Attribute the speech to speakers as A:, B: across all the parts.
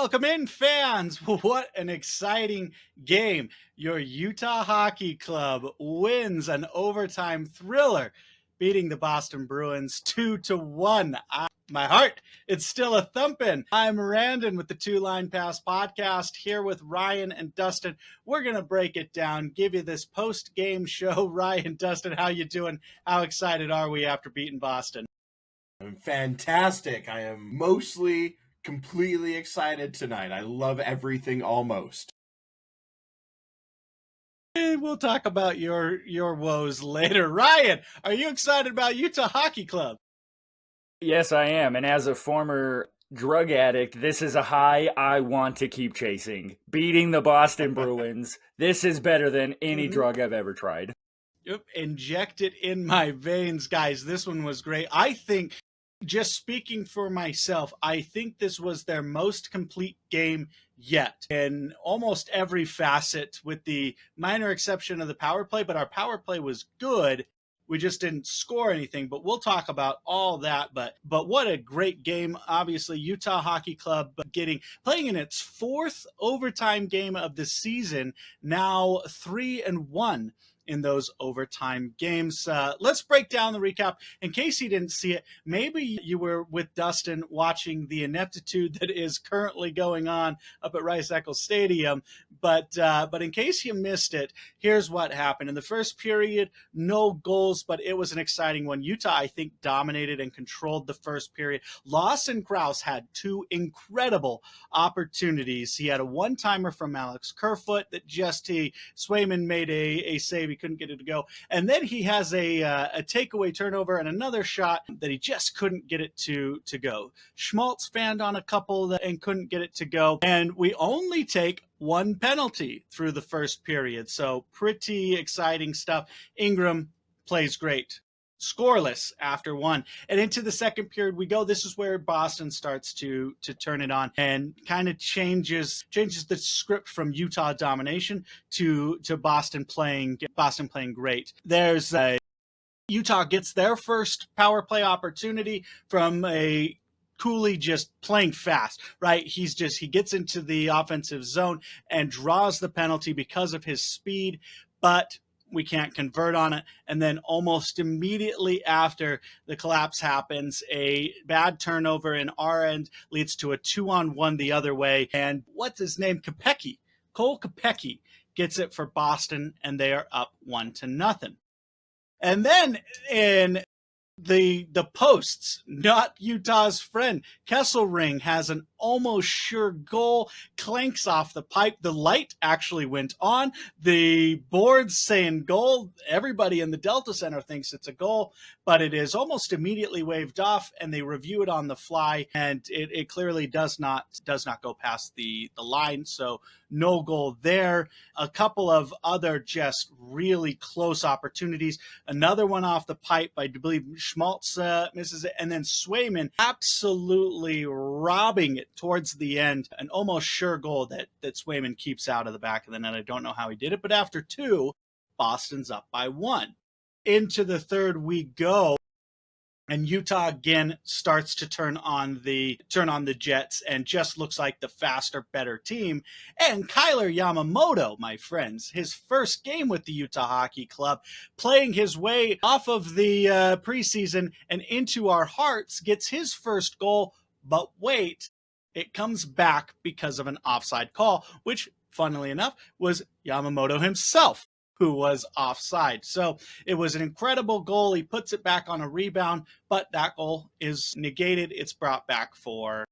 A: Welcome in, fans. What an exciting game. Your Utah Hockey Club wins an overtime thriller, beating the Boston Bruins 2-1. My heart, it's still a thumping. I'm Randon with the Two Line Pass podcast here with Ryan and Dustin. We're going to break it down, give you this post-game show. Ryan, Dustin, how you doing? How excited are we after beating Boston?
B: I'm fantastic. I am mostly completely excited tonight. I love everything almost.
A: We'll talk about your woes later. Ryan, are you excited about Utah Hockey Club?
C: Yes, I am. And as a former drug addict, this is a high I want to keep chasing. Beating the Boston Bruins. This is better than any drug I've ever tried.
A: Yep, inject it in my veins, guys. This one was great. I think, just speaking for myself, I think this was their most complete game yet in almost every facet, with the minor exception of the power play. But our power play was good. We just didn't score anything, but we'll talk about all that. But what a great game. Obviously, Utah Hockey Club playing in its fourth overtime game of the season, now 3-1 in those overtime games. Let's break down the recap. In case you didn't see it, maybe you were with Dustin watching the ineptitude that is currently going on up at Rice-Eccles Stadium. But in case you missed it, here's what happened. In the first period, no goals, but it was an exciting one. Utah, I think, dominated and controlled the first period. Lawson Krause had two incredible opportunities. He had a one-timer from Alex Kerfoot that Swayman made a save. He couldn't get it to go. And then he has a takeaway turnover and another shot that he just couldn't get it to go. Schmaltz fanned on a couple and couldn't get it to go. And we only take one penalty through the first period. So pretty exciting stuff. Ingram plays great. Scoreless after one. And into the second period we go. This is where Boston starts to turn it on and kind of changes the script from Utah domination to Boston playing great. There's Utah gets their first power play opportunity from a Cooley just playing fast, right? He gets into the offensive zone and draws the penalty because of his speed, but we can't convert on it. And then almost immediately after the collapse happens, a bad turnover in our end leads to a 2-on-1 the other way. And what's his name? Cole Kopecky gets it for Boston, and they are up 1-0. And then in the posts, not Utah's friend, Kesselring has an almost sure goal, clanks off the pipe. The light actually went on. The board's saying goal. Everybody in the Delta Center thinks it's a goal, but it is almost immediately waved off, and they review it on the fly, and it clearly does not go past the line. So no goal there. A couple of other just really close opportunities. Another one off the pipe, I believe Schmaltz misses it, and then Swayman absolutely robbing it towards the end. An almost sure goal that Swayman keeps out of the back of the net. I don't know how he did it, but after two, Boston's up by one. Into the third we go. And Utah again starts to turn on the Jets and just looks like the faster, better team. And Kyler Yamamoto, my friends, his first game with the Utah Hockey Club, playing his way off of the preseason and into our hearts, gets his first goal. But wait, it comes back because of an offside call, which, funnily enough, was Yamamoto himself who was offside. So it was an incredible goal. He puts it back on a rebound, but that goal is negated. It's brought back for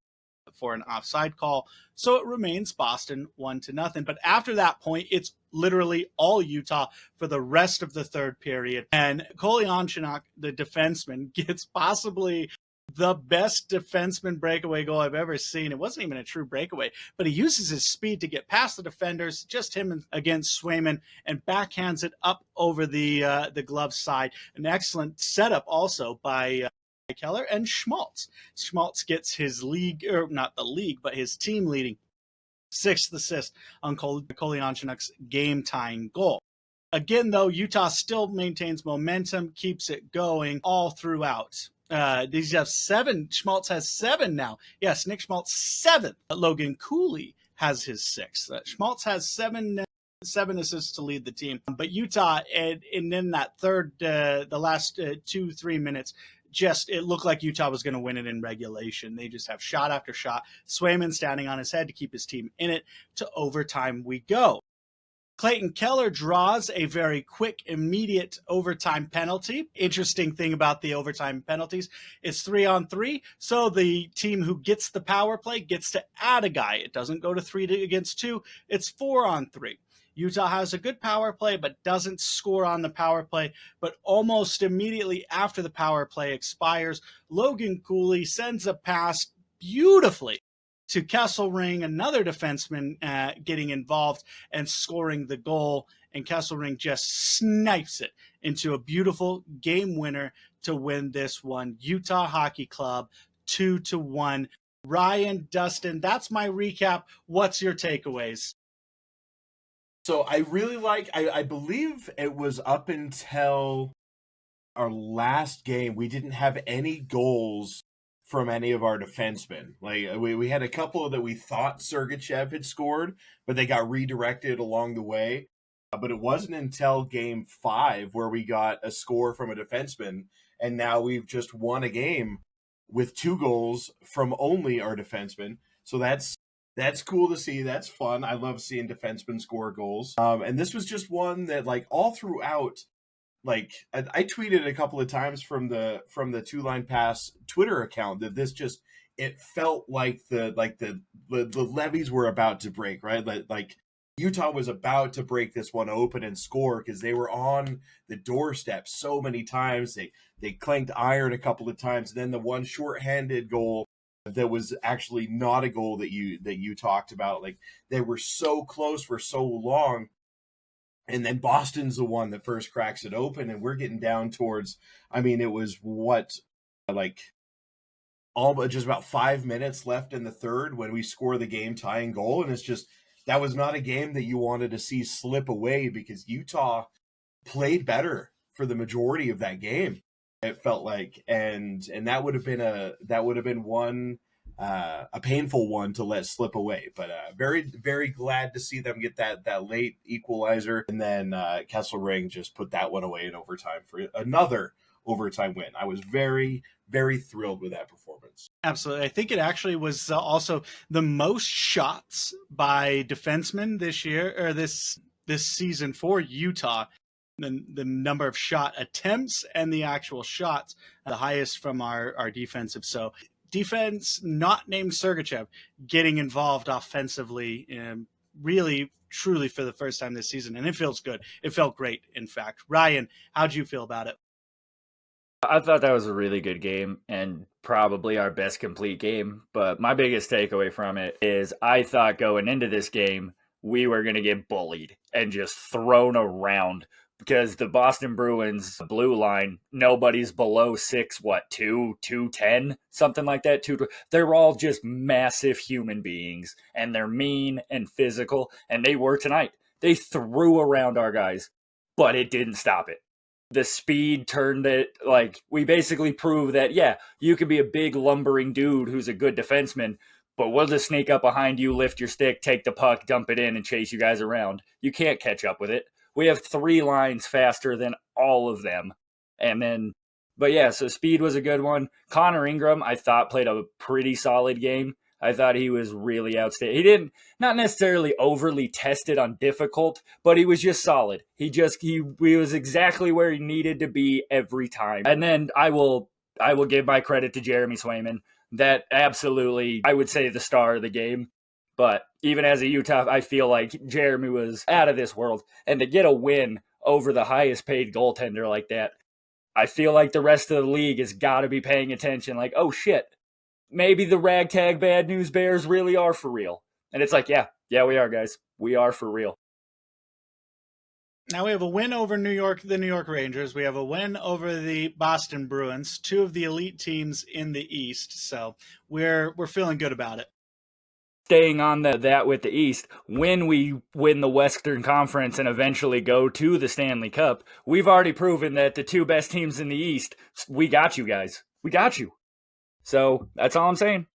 A: an offside call. So it remains Boston 1-0. But after that point, it's literally all Utah for the rest of the third period. And Kolyanshinok, the defenseman, gets possibly the best defenseman breakaway goal I've ever seen. It wasn't even a true breakaway, but he uses his speed to get past the defenders, just him against Swayman, and backhands it up over the glove side. An excellent setup also by Keller and Schmaltz. Schmaltz gets his his team leading sixth assist on Kolyanshinok's game-tying goal. Again, though, Utah still maintains momentum, keeps it going all throughout. These have 7. Schmaltz has 7 now. Yes, Nick Schmaltz 7th. Logan Cooley has his 6th. Schmaltz has 7 assists to lead the team. But Utah, and in that third, the last 2-3 minutes, just it looked like Utah was going to win it in regulation. They just have shot after shot. Swayman standing on his head to keep his team in it. To overtime we go. Clayton Keller draws a very quick, immediate overtime penalty. Interesting thing about the overtime penalties, it's 3-on-3, so the team who gets the power play gets to add a guy. It doesn't go to 3 against 2, it's 4-on-3. Utah has a good power play, but doesn't score on the power play. But almost immediately after the power play expires, Logan Cooley sends a pass beautifully to Kesselring, another defenseman, getting involved and scoring the goal. And Kesselring just snipes it into a beautiful game winner to win this one. Utah Hockey Club 2-1. Ryan, Dustin, that's my recap. What's your takeaways?
B: So I really I believe it was up until our last game, we didn't have any goals from any of our defensemen. Like we had a couple that we thought Sergachev had scored, but they got redirected along the way. But it wasn't until game 5 where we got a score from a defenseman, and now we've just won a game with 2 goals from only our defensemen. So that's cool to see. That's fun. I love seeing defensemen score goals. And this was just one that, like, all throughout, like, I tweeted a couple of times from the Two Line Pass Twitter account that this just, it felt like the levees were about to break, right? Like Utah was about to break this one open and score because they were on the doorstep so many times. They clanked iron a couple of times. And then the one shorthanded goal that was actually not a goal that you talked about. Like, they were so close for so long. And then Boston's the one that first cracks it open, and we're getting down towards, I mean, it was just about 5 minutes left in the third when we score the game tying goal. And it's just, that was not a game that you wanted to see slip away because Utah played better for the majority of that game. It felt like, and that would have been one, a painful one to let slip away. But very, very glad to see them get that late equalizer, and then Kesselring just put that one away in overtime for another overtime win. I was very, very thrilled with that performance.
A: Absolutely. I think it actually was also the most shots by defensemen this year, or this season for Utah. The number of shot attempts and the actual shots, the highest from our defensive. So defense not named Sergachev getting involved offensively, really, truly for the first time this season. And it feels good. It felt great, in fact. Ryan, how'd you feel about it?
C: I thought that was a really good game and probably our best complete game. But my biggest takeaway from it is I thought going into this game, we were going to get bullied and just thrown around. Because the Boston Bruins blue line, nobody's below 210, something like that. They're all just massive human beings, and they're mean and physical, and they were tonight. They threw around our guys, but it didn't stop it. The speed turned it, like, we basically proved that, yeah, you could be a big lumbering dude who's a good defenseman, but we'll just sneak up behind you, lift your stick, take the puck, dump it in, and chase you guys around. You can't catch up with it. We have 3 lines faster than all of them. But yeah, so speed was a good one. Connor Ingram, I thought, played a pretty solid game. I thought he was really outstanding. He didn't, not necessarily overly tested on difficult, but he was just solid. He was exactly where he needed to be every time. And then I will give my credit to Jeremy Swayman. That absolutely, I would say, the star of the game. But even as a Utah, I feel like Jeremy was out of this world. And to get a win over the highest paid goaltender like that, I feel like the rest of the league has got to be paying attention. Like, oh shit, maybe the ragtag bad news Bears really are for real. And it's like, yeah, we are, guys. We are for real.
A: Now we have a win over the New York Rangers. We have a win over the Boston Bruins, 2 of the elite teams in the East. So we're feeling good about it.
C: Staying on that with the East, when we win the Western Conference and eventually go to the Stanley Cup, we've already proven that the 2 best teams in the East, we got you guys. we got you. So that's all I'm saying.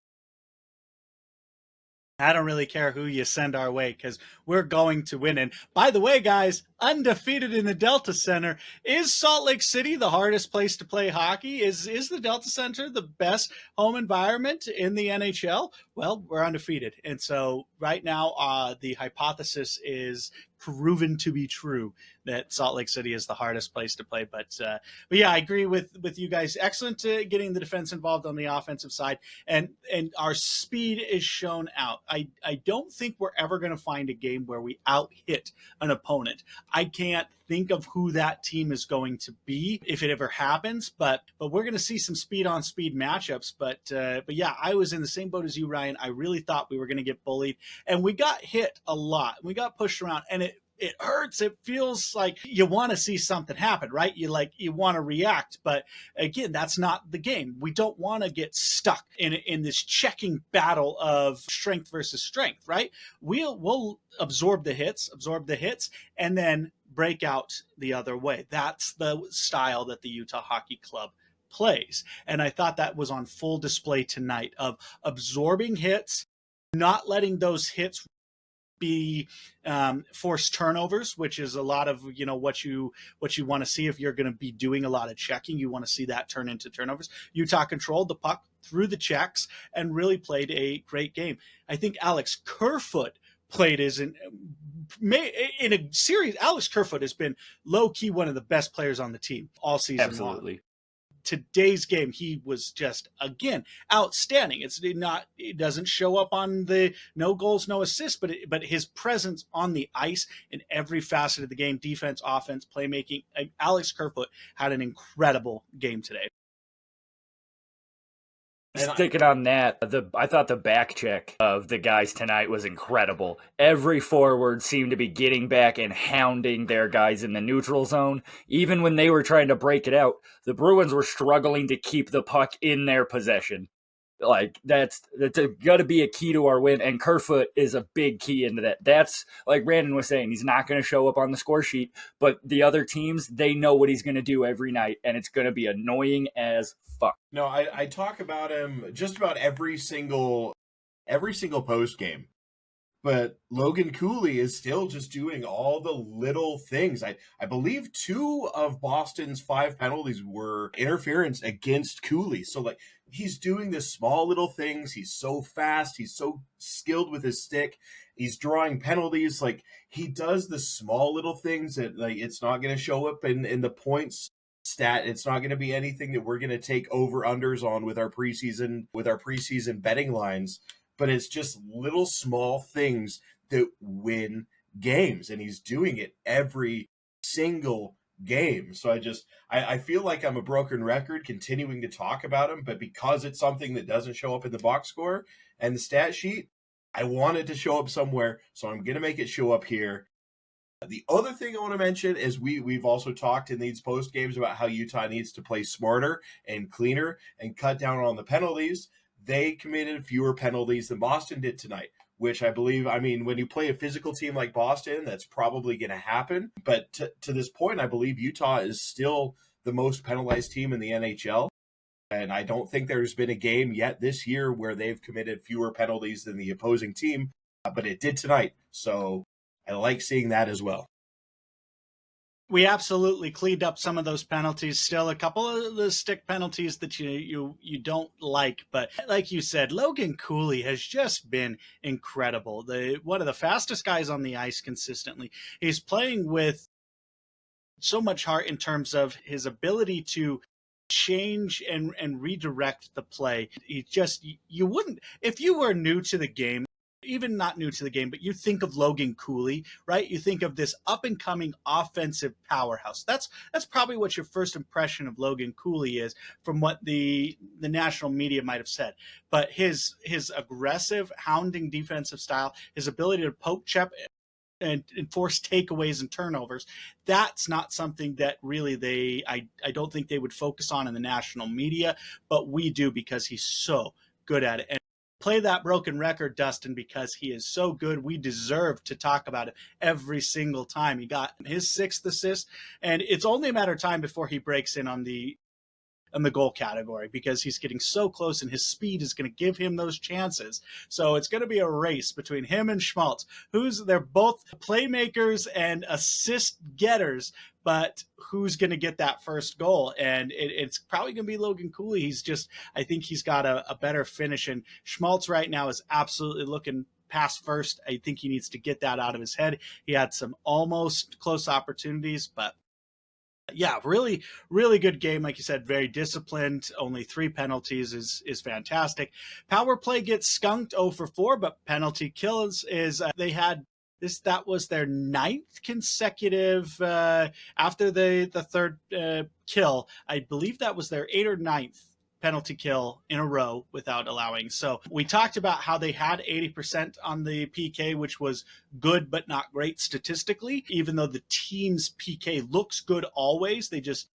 A: I don't really care who you send our way because we're going to win. And by the way, guys, undefeated in the Delta Center. Is Salt Lake City the hardest place to play hockey? Is the Delta Center the best home environment in the NHL? Well, we're undefeated. And so right now, the hypothesis is proven to be true that Salt Lake City is the hardest place to play. But yeah, I agree with you guys. Excellent getting the defense involved on the offensive side, and our speed is shown out. I don't think we're ever going to find a game where we out hit an opponent. I can't think of who that team is going to be if it ever happens, but we're going to see some speed on speed matchups. But yeah, I was in the same boat as you, Ryan. I really thought we were going to get bullied, and we got hit a lot. We got pushed around, and it hurts. It feels like you want to see something happen, right? You want to react, but again, that's not the game. We don't want to get stuck in this checking battle of strength versus strength, right? We'll absorb the hits, and then break out the other way. That's the style that the Utah Hockey Club plays. And I thought that was on full display tonight of absorbing hits, not letting those hits be forced turnovers, which is a lot of what you want to see if you're going to be doing a lot of checking. You want to see that turn into turnovers. Utah controlled the puck through the checks and really played a great game. I think Alex Kerfoot played in a series. Alex Kerfoot has been low key one of the best players on the team all season
C: Absolutely.
A: long. Today's game, he was just again outstanding. It doesn't show up on the no goals, no assists, but his presence on the ice in every facet of the game, defense, offense, playmaking. Alex Kerfoot had an incredible game today.
C: Sticking on that, I thought the back check of the guys tonight was incredible. Every forward seemed to be getting back and hounding their guys in the neutral zone. Even when they were trying to break it out, the Bruins were struggling to keep the puck in their possession. Like that's got to be a key to our win, and Kerfoot is a big key into that. That's like Brandon was saying, he's not going to show up on the score sheet, but the other teams, they know what he's going to do every night, and it's going to be annoying as fuck.
B: No, I talk about him just about every single post game. But Logan Cooley is still just doing all the little things. I believe 2 of Boston's 5 penalties were interference against Cooley. So like he's doing the small little things. He's so fast. He's so skilled with his stick. He's drawing penalties. Like he does the small little things that like it's not going to show up in the points stat. It's not going to be anything that we're going to take over unders on with our preseason betting lines. But it's just little small things that win games, and he's doing it every single game. So I feel like I'm a broken record continuing to talk about him, but because it's something that doesn't show up in the box score and the stat sheet, I want it to show up somewhere, so I'm going to make it show up here. The other thing I want to mention is we've also talked in these post games about how Utah needs to play smarter and cleaner and cut down on the penalties. They committed fewer penalties than Boston did tonight, which I believe, when you play a physical team like Boston, that's probably going to happen. But to this point, I believe Utah is still the most penalized team in the NHL. And I don't think there's been a game yet this year where they've committed fewer penalties than the opposing team, but it did tonight. So I like seeing that as well.
A: We absolutely cleaned up some of those penalties. Still a couple of the stick penalties that you don't like, but like you said, Logan Cooley has just been incredible. One of the fastest guys on the ice consistently. He's playing with so much heart in terms of his ability to change and redirect the play. You wouldn't, if you were new to the game, even not new to the game, but you think of Logan Cooley, right? You think of this up and coming offensive powerhouse. That's probably what your first impression of Logan Cooley is from what the national media might have said. But his aggressive, hounding defensive style, his ability to poke check and enforce takeaways and turnovers, that's not something that really I don't think they would focus on in the national media, but we do because he's so good at it. And play that broken record, Dustin, because he is so good. We deserve to talk about it every single time. He got his 6th assist, and it's only a matter of time before he breaks in on the in the goal category because he's getting so close and his speed is going to give him those chances. So it's going to be a race between him and Schmaltz. They're both playmakers and assist getters, but who's going to get that first goal? And it's probably going to be Logan Cooley. I think he's got a better finish. And Schmaltz right now is absolutely looking past first. I think he needs to get that out of his head. He had some almost close opportunities, but yeah, really, really good game. Like you said, very disciplined. Only 3 penalties is fantastic. Power play gets skunked 0 for 4, but penalty kills they had this. That was their 9th consecutive after the third kill. I believe that was their 8th or 9th penalty kill in a row without allowing. So we talked about how they had 80% on the PK, which was good but not great statistically. Even though the team's PK looks good always, they just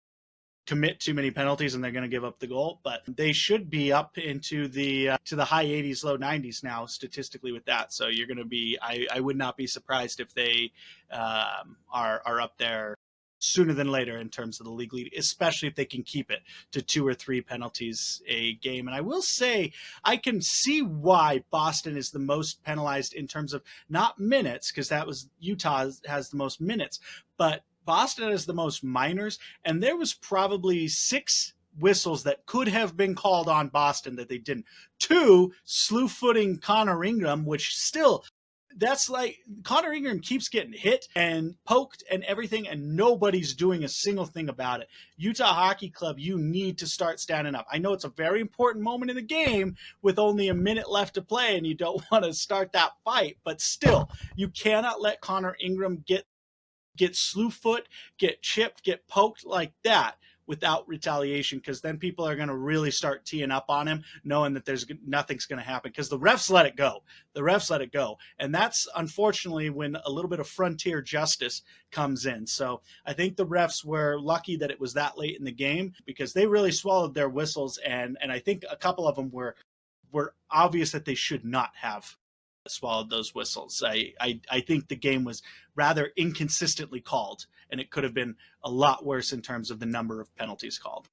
A: commit too many penalties and they're going to give up the goal. But they should be up into the to the high 80s, low 90s now statistically with that. So you're going to be, I would not be surprised if they are up there sooner than later in terms of the league lead, especially if they can keep it to 2 or 3 penalties a game. And I will say, I can see why Boston is the most penalized in terms of not minutes, because that was Utah has the most minutes, but Boston has the most minors. And there was probably 6 whistles that could have been called on Boston that they didn't. 2, slew-footing Connor Ingram, which still, that's like Connor Ingram keeps getting hit and poked and everything, and nobody's doing a single thing about it. Utah Hockey Club, you need to start standing up. I know it's a very important moment in the game with only a minute left to play, and you don't want to start that fight, but still, you cannot let Connor Ingram get slew foot, get chipped, get poked like that without retaliation, because then people are going to really start teeing up on him, knowing that nothing's going to happen because the refs let it go. The refs let it go. And that's unfortunately when a little bit of frontier justice comes in. So I think the refs were lucky that it was that late in the game because they really swallowed their whistles. And I think a couple of them were obvious that they should not have swallowed those whistles. I think the game was rather inconsistently called, and it could have been a lot worse in terms of the number of penalties called.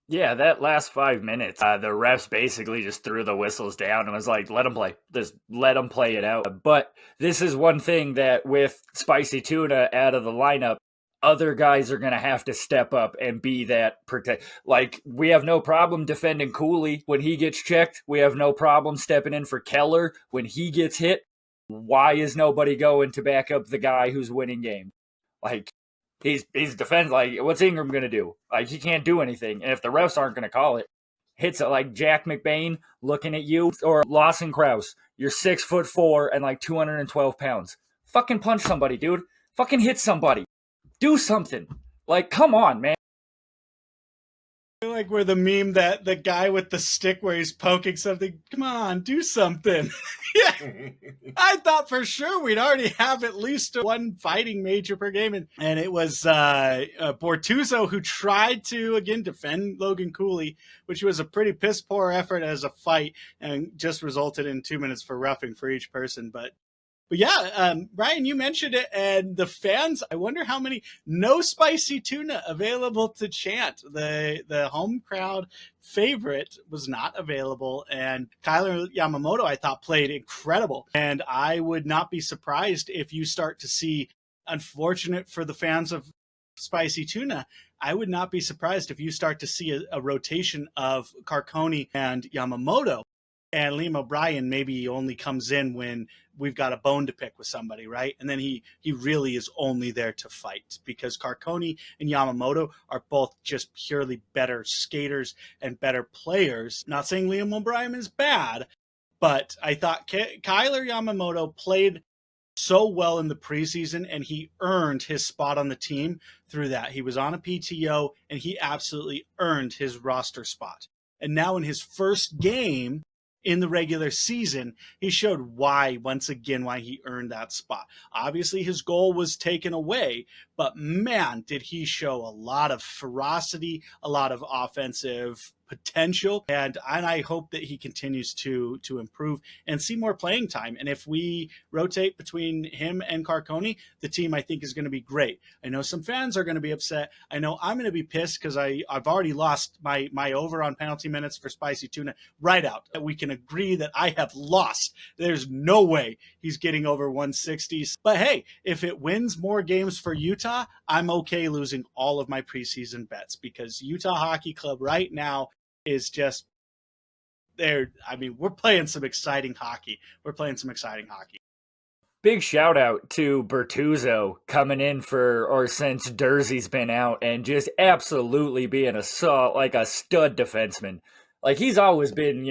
C: Yeah, that last 5 minutes, the refs basically just threw the whistles down and was like, let them play. Just let them play it out. But this is one thing that with Spicy Tuna out of the lineup, other guys are going to have to step up and be that protect. Like, we have no problem defending Cooley when he gets checked. We have no problem stepping in for Keller when he gets hit. Why is nobody going to back up the guy who's winning game? Like, he's defending. Like, what's Ingram going to do? Like, he can't do anything. And if the refs aren't going to call it, hits it like Jack McBain looking at you, or Lawson Krause. You're 6'4" and like 212 pounds. Fucking punch somebody, dude. Fucking hit somebody. Do something. Like, come on, man.
A: Like we're the meme that the guy with the stick where he's poking something. Come on, do something. Yeah. I thought for sure we'd already have at least one fighting major per game. And it was Bortuzzo who tried to, again, defend Logan Cooley, which was a pretty piss poor effort as a fight and just resulted in 2 minutes for roughing for each person. But yeah, Brian, you mentioned it, and the fans, I wonder how many, no Spicy Tuna available to chant. The home crowd favorite was not available, and Kyler Yamamoto, I thought, played incredible. And I would not be surprised if you start to see, unfortunate for the fans of Spicy Tuna, I would not be surprised if you start to see a rotation of Carcone and Yamamoto. And Liam O'Brien maybe only comes in when we've got a bone to pick with somebody, right? And then he really is only there to fight, because Carcone and Yamamoto are both just purely better skaters and better players. Not saying Liam O'Brien is bad, but I thought Kyler Yamamoto played so well in the preseason, and he earned his spot on the team through that. He was on a PTO, and he absolutely earned his roster spot. And now in his first game in the regular season, he showed why he earned that spot. Obviously, his goal was taken away, but man, did he show a lot of ferocity, a lot of offensive potential, and I hope that he continues to improve and see more playing time. And if we rotate between him and Carcone, the team I think is going to be great. I know some fans are going to be upset. I know I'm going to be pissed because I've already lost my over on penalty minutes for Spicy Tuna right out. We can agree that I have lost. There's no way he's getting over 160. But hey, if it wins more games for Utah, I'm okay losing all of my preseason bets, because Utah Hockey Club right now is just there. I mean, we're playing some exciting hockey.
C: Big shout out to Bertuzzo coming in since Durzee's been out and just absolutely being a stud defenseman. Like, he's always been,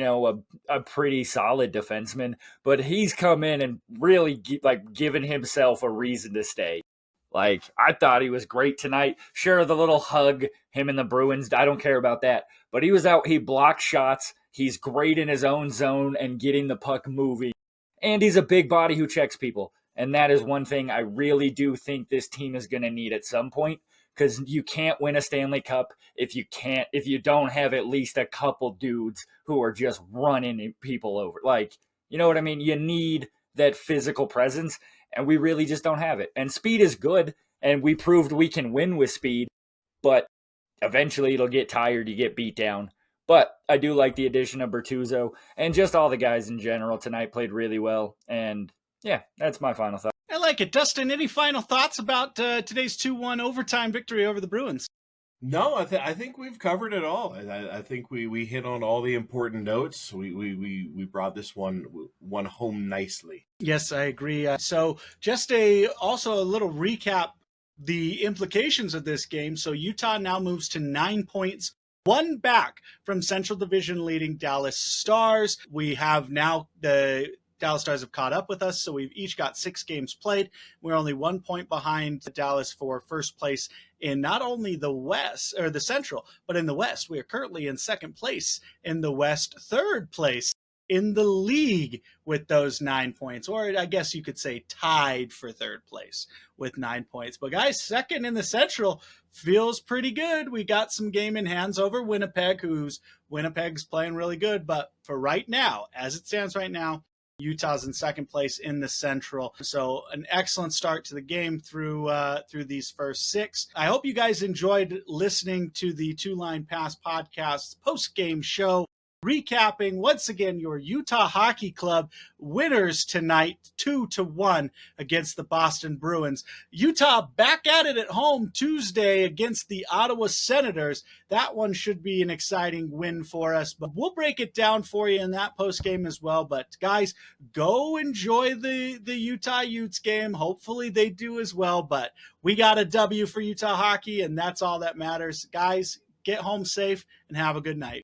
C: a pretty solid defenseman, but he's come in and really given himself a reason to stay. Like, I thought he was great tonight. Sure, the little hug, him and the Bruins, I don't care about that. But he was out, he blocked shots. He's great in his own zone and getting the puck moving. And he's a big body who checks people. And that is one thing I really do think this team is going to need at some point, because you can't win a Stanley Cup if you don't have at least a couple dudes who are just running people over. Like, you know what I mean? You need that physical presence, and we really just don't have it. And speed is good, and we proved we can win with speed, but eventually it'll get tired, you get beat down. But I do like the addition of Bertuzzo, and just all the guys in general tonight played really well. And yeah, that's my final thought.
A: I like it. Dustin, any final thoughts about today's 2-1 overtime victory over the Bruins?
B: No, I think we've covered it all. I think we hit on all the important notes. We brought this one home nicely.
A: Yes, I agree. So just also a little recap, the implications of this game. So Utah now moves to 9 points, one back from Central Division leading Dallas Stars. We have now the Dallas Stars have caught up with us, so we've each got 6 games played. We're only 1 point behind Dallas for first place in not only the West or the Central, but in the West. We are currently in second place in the West, third place in the league with those 9 points, or I guess you could say tied for third place with 9 points. But guys, second in the Central feels pretty good. We got some game in hands over Winnipeg, Winnipeg's playing really good. But for right now, as it stands right now, Utah's in second place in the Central. So an excellent start to the game through these first 6. I hope you guys enjoyed listening to the Two Line Pass podcast post-game show, recapping once again your Utah Hockey Club winners tonight, 2-1 against the Boston Bruins. Utah back at it at home Tuesday against the Ottawa Senators. That one should be an exciting win for us, but we'll break it down for you in that post game as well. But guys, go enjoy the Utah Utes game. Hopefully they do as well, but we got a W for Utah hockey, and that's all that matters. Guys, get home safe and have a good night.